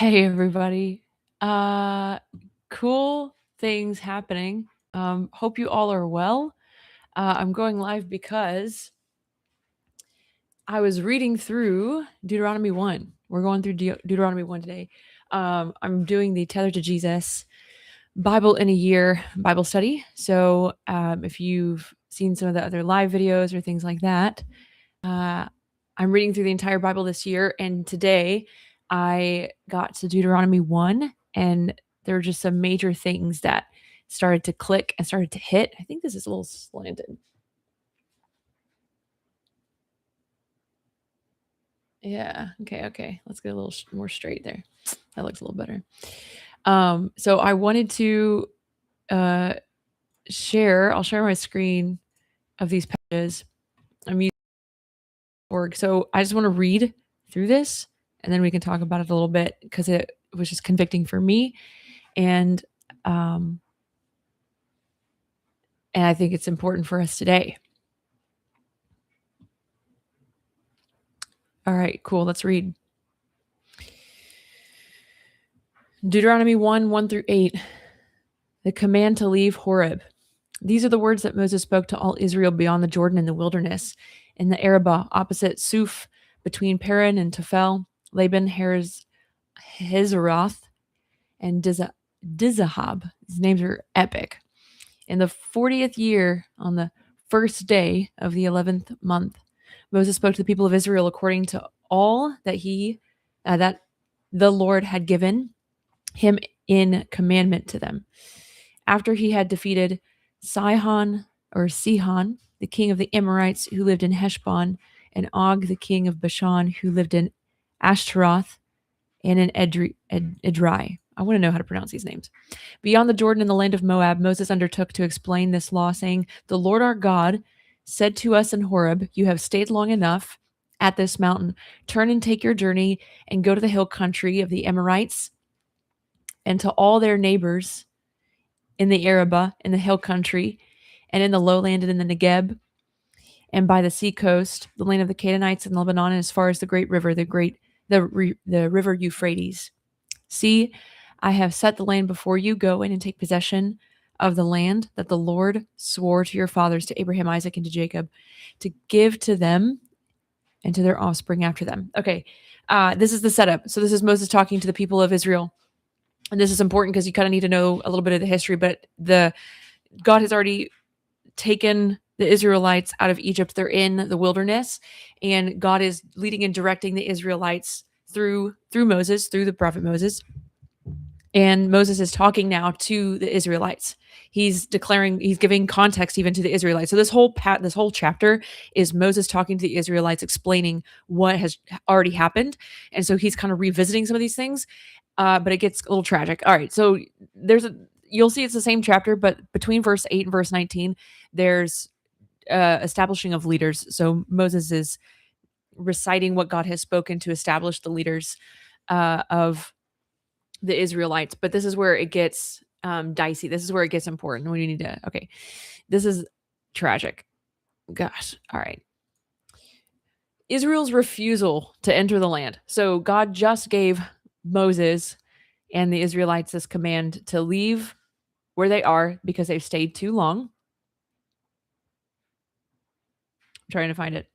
Hey everybody. Uh cool things happening. Hope you all are well. I'm going live because I was reading through Deuteronomy 1. We're going through Deuteronomy 1 today. I'm doing the Tethered to Jesus Bible in a Year Bible study. So if you've seen some of the other live videos or things like that, I'm reading through the entire Bible this year, and today I got to Deuteronomy 1, and there were just some major things that started to click and started to hit. I think this is a little slanted. Yeah. Okay. Let's get a little more straight there. That looks a little better. So I wanted to uh, I'll share my screen of these pages. I'm using org. So I just want to read through this, and then we can talk about it a little bit because it was just convicting for me. And I think it's important for us today. All right, cool. Let's read. Deuteronomy 1 through 8. The command to leave Horeb. These are the words that Moses spoke to all Israel beyond the Jordan in the wilderness, in the Arabah, opposite Suf, between Paran and Tophel, Laban, Hazeroth, and Dizahab. These names are epic. In the 40th year, on the first day of the 11th month, Moses spoke to the people of Israel according to all that the Lord had given him in commandment to them. After he had defeated Sihon, the king of the Amorites who lived in Heshbon, and Og, the king of Bashan, who lived in Ashtaroth and in Edrei. I want to know how to pronounce these names. Beyond the Jordan in the land of Moab, Moses undertook to explain this law, saying, "The Lord our God said to us in Horeb, you have stayed long enough at this mountain. Turn and take your journey and go to the hill country of the Amorites and to all their neighbors in the Arabah, in the hill country, and in the lowland and in the Negeb, and by the sea coast, the land of the Canaanites and Lebanon, and as far as the great river, the river Euphrates. See, I have set the land before you. Go in and take possession of the land that the Lord swore to your fathers, to Abraham, Isaac, and to Jacob, to give to them and to their offspring after them." Okay, this is the setup. So this is Moses talking to the people of Israel. And this is important because you kind of need to know a little bit of the history, but God has already taken the Israelites out of Egypt. They're in the wilderness, and God is leading and directing the Israelites through Moses, through the prophet Moses. And Moses is talking now to the Israelites. He's giving context even to the Israelites. So this whole chapter is Moses talking to the Israelites, explaining what has already happened. And so he's kind of revisiting some of these things, but it gets a little tragic. All right, so you'll see it's the same chapter, but between verse 8 and verse 19, there's establishing of leaders. So Moses is reciting what God has spoken to establish the leaders of the Israelites. But this is where it gets dicey. This is where it gets important. We need to, okay, this is tragic. Gosh, all right. Israel's refusal to enter the land. So God just gave Moses and the Israelites this command to leave where they are because they've stayed too long. I'm trying to find it.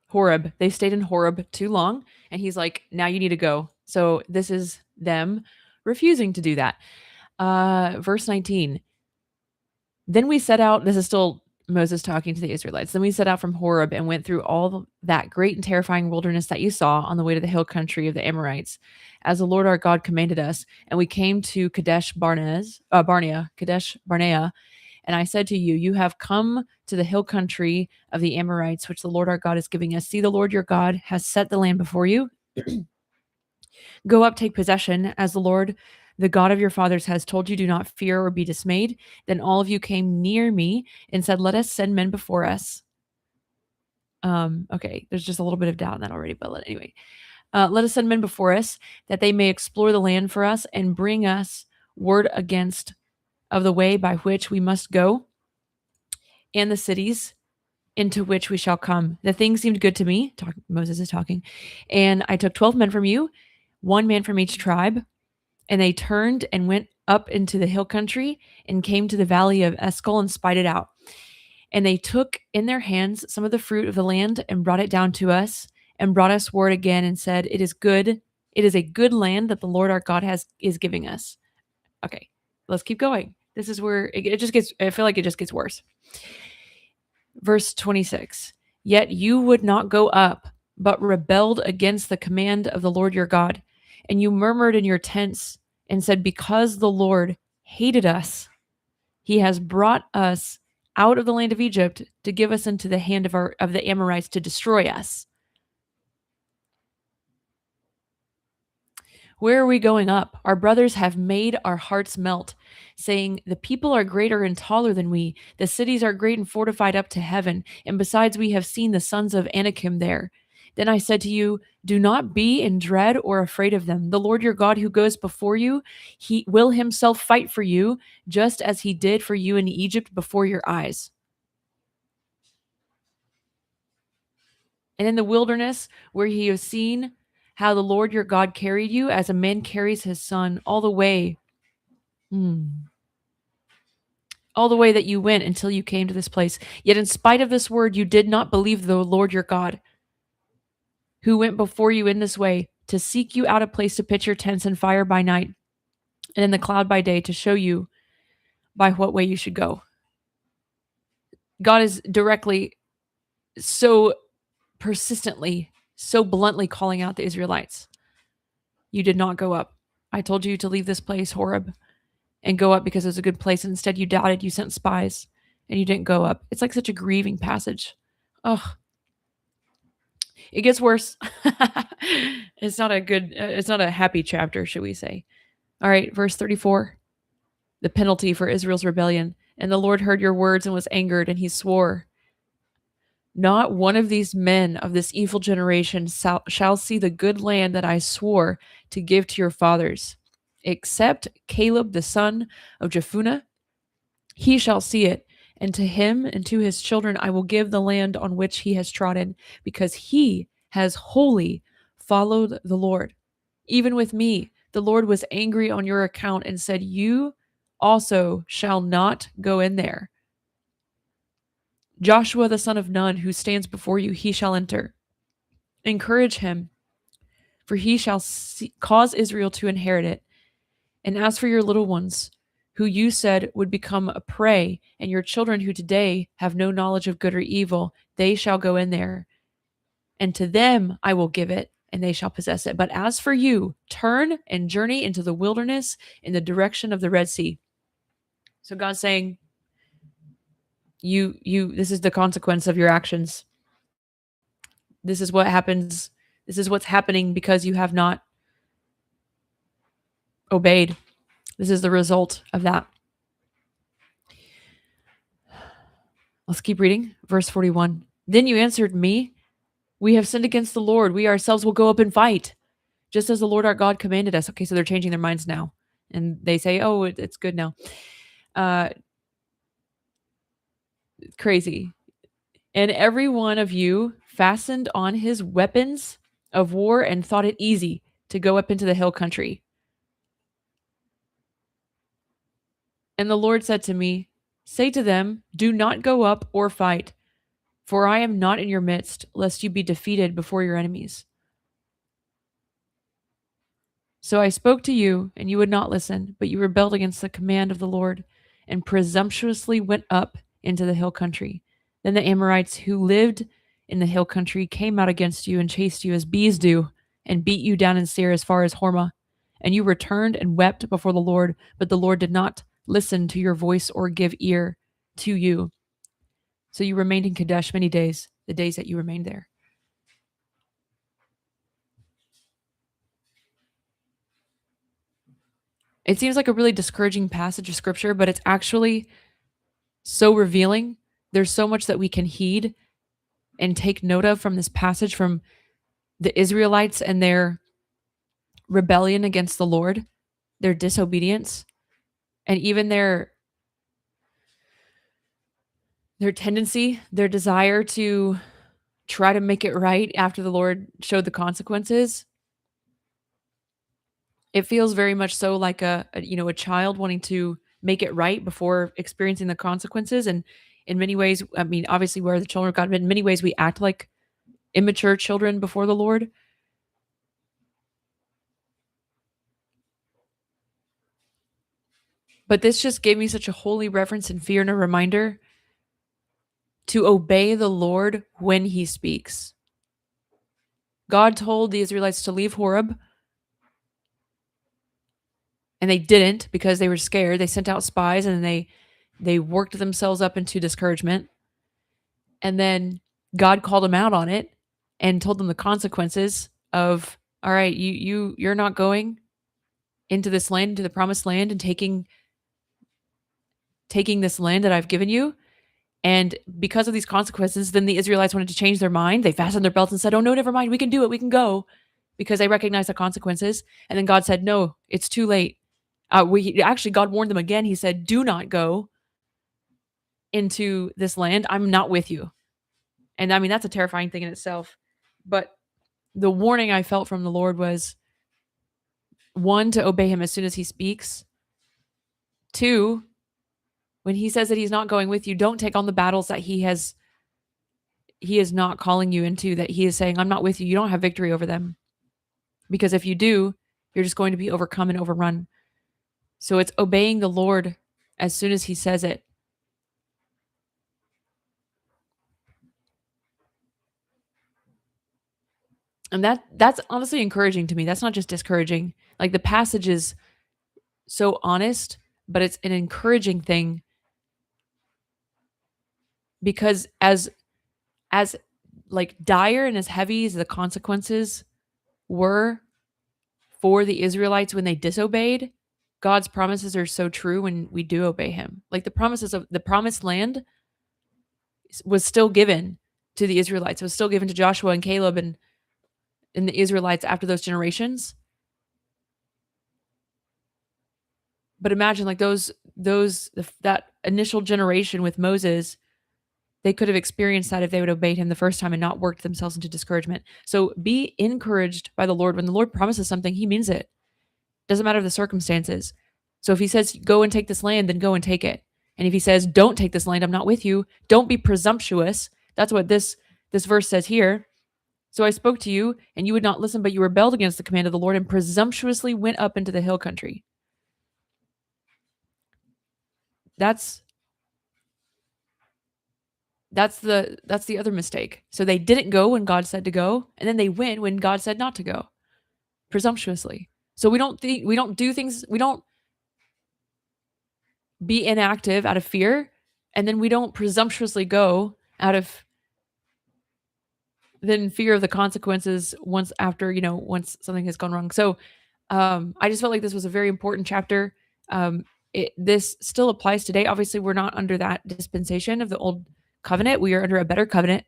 Horeb. They stayed in Horeb too long. And he's like, now you need to go. So this is them refusing to do that. Verse 19. Then we set out. This is still Moses talking to the Israelites. Then we set out from Horeb and went through all that great and terrifying wilderness that you saw on the way to the hill country of the Amorites, as the Lord our God commanded us. And we came to Kadesh Barnea. And I said to you, you have come to the hill country of the Amorites, which the Lord our God is giving us. See, the Lord your God has set the land before you. Go up, take possession, as the Lord, the God of your fathers, has told you. Do not fear or be dismayed. Then all of you came near me and said, let us send men before us. Okay, there's just a little bit of doubt in that already, but anyway. Let us send men before us, that they may explore the land for us and bring us word against of the way by which we must go and the cities into which we shall come. The thing seemed good to me. Moses is talking. And I took 12 men from you, one man from each tribe, and they turned and went up into the hill country and came to the valley of Escol and spied it out. And they took in their hands some of the fruit of the land and brought it down to us and brought us word again and said, "It is good. It is a good land that the Lord our God is giving us." Okay, let's keep going. This is where it just gets, I feel like it just gets worse. Verse 26. Yet you would not go up, but rebelled against the command of the Lord your God. And you murmured in your tents and said, "Because the Lord hated us, he has brought us out of the land of Egypt to give us into the hand of the Amorites to destroy us." Where are we going up? Our brothers have made our hearts melt, saying, "The people are greater and taller than we. The cities are great and fortified up to heaven. And besides, we have seen the sons of Anakim there." Then I said to you, "Do not be in dread or afraid of them. The Lord your God who goes before you, he will himself fight for you, just as he did for you in Egypt before your eyes." And in the wilderness, where ye have seen how the Lord your God carried you as a man carries his son all the way, all the way that you went until you came to this place. Yet in spite of this word, you did not believe the Lord your God, who went before you in this way to seek you out a place to pitch your tents in fire by night and in the cloud by day to show you by what way you should go. God is directly, so persistently, so bluntly calling out the Israelites. You did not go up. I told you to leave this place, Horeb, and go up because it was a good place. And instead, you doubted. You sent spies, and you didn't go up. It's like such a grieving passage. Ugh. It gets worse. It's not a good. It's not a happy chapter, should we say? All right, verse 34. The penalty for Israel's rebellion. And the Lord heard your words and was angered, and he swore, "Not one of these men of this evil generation shall see the good land that I swore to give to your fathers, except Caleb the son of Jephunneh. He shall see it, and to him and to his children I will give the land on which he has trodden, because he has wholly followed the Lord. Even with me, the Lord was angry on your account and said, You also shall not go in there. Joshua the son of Nun, who stands before you, he shall enter. Encourage him, for he shall cause Israel to inherit it. And as for your little ones, who you said would become a prey, and your children who today have no knowledge of good or evil, they shall go in there. And to them I will give it, and they shall possess it. But as for you, turn and journey into the wilderness in the direction of the Red Sea." So God's saying, this is the consequence of your actions. This is what happens. This is what's happening because you have not obeyed. This is the result of that. Let's keep reading. Verse 41. Then you answered me, "We have sinned against the Lord. We ourselves will go up and fight, just as the Lord our God commanded us." Okay, so they're changing their minds now. And they say, "Oh, it's good now." Crazy. "And every one of you fastened on his weapons of war and thought it easy to go up into the hill country. And the Lord said to me, Say to them, do not go up or fight, for I am not in your midst, lest you be defeated before your enemies. So I spoke to you, and you would not listen, but you rebelled against the command of the Lord, and presumptuously went up into the hill country. Then the Amorites who lived in the hill country came out against you and chased you as bees do, and beat you down in Seir as far as Hormah. And you returned and wept before the Lord, but the Lord did not listen to your voice or give ear to you. So you remained in Kadesh many days, the days that you remained there." It seems like a really discouraging passage of scripture, but it's actually so revealing. There's so much that we can heed and take note of from this passage, from the Israelites and their rebellion against the Lord, their disobedience, and even their tendency, their desire to try to make it right after the Lord showed the consequences. It feels very much so like a child wanting to make it right before experiencing the consequences. And in many ways, I mean, obviously we're the children of God, but in many ways we act like immature children before the Lord. But this just gave me such a holy reverence and fear and a reminder to obey the Lord when he speaks. God told the Israelites to leave Horeb, and they didn't because they were scared. They sent out spies, and they worked themselves up into discouragement. And then God called them out on it and told them the consequences of, all right, you're not going into this land, into the promised land, and taking this land that I've given you. And because of these consequences, then the Israelites wanted to change their mind. They fastened their belts and said, oh, no, never mind. We can do it. We can go, because they recognized the consequences. And then God said, no, it's too late. God warned them again. He said, do not go into this land. I'm not with you. And I mean, that's a terrifying thing in itself. But the warning I felt from the Lord was, one, to obey him as soon as he speaks. Two, when he says that he's not going with you, don't take on the battles that he is not calling you into, that he is saying, I'm not with you. You don't have victory over them. Because if you do, you're just going to be overcome and overrun. So it's obeying the Lord as soon as he says it. And that's honestly encouraging to me. That's not just discouraging. Like, the passage is so honest, but it's an encouraging thing, because as like dire and as heavy as the consequences were for the Israelites when they disobeyed, God's promises are so true when we do obey him. Like, the promises of the promised land was still given to the Israelites. It was still given to Joshua and Caleb and the Israelites after those generations. But imagine, like, that initial generation with Moses, they could have experienced that if they would have obeyed him the first time and not worked themselves into discouragement. So be encouraged by the Lord. When the Lord promises something, he means it. Doesn't matter the circumstances. So if he says, go and take this land, then go and take it. And if he says, don't take this land, I'm not with you, don't be presumptuous. That's what this verse says here. So I spoke to you, and you would not listen, but you rebelled against the command of the Lord and presumptuously went up into the hill country. That's the other mistake. So they didn't go when God said to go, and then they went when God said not to go, presumptuously. So we don't be inactive out of fear, and then we don't presumptuously go out of then fear of the consequences once something has gone wrong. So I just felt like this was a very important chapter. This still applies today. Obviously, we're not under that dispensation of the old covenant. We are under a better covenant.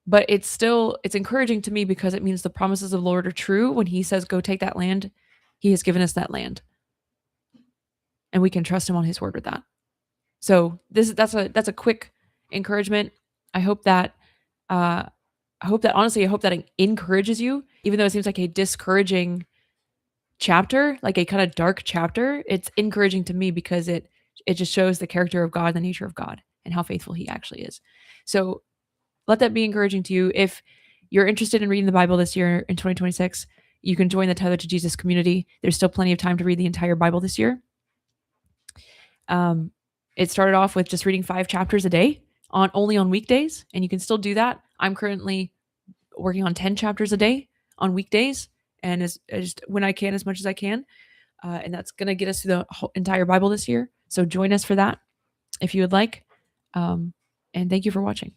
But it's encouraging to me, because it means the promises of the Lord are true. When he says, go take that land, he has given us that land. And we can trust him on his word with that. So that's a quick encouragement. I hope that honestly, it encourages you, even though it seems like a discouraging chapter, like a kind of dark chapter. It's encouraging to me because it just shows the character of God, the nature of God, and how faithful he actually is. So let that be encouraging to you. If you're interested in reading the Bible this year in 2026, you can join the Tethered to Jesus community. There's still plenty of time to read the entire Bible this year. It started off with just reading 5 chapters a day only on weekdays, and you can still do that. I'm currently working on 10 chapters a day on weekdays, and just when I can, as much as I can. And that's going to get us through the whole entire Bible this year. So join us for that if you would like. And thank you for watching.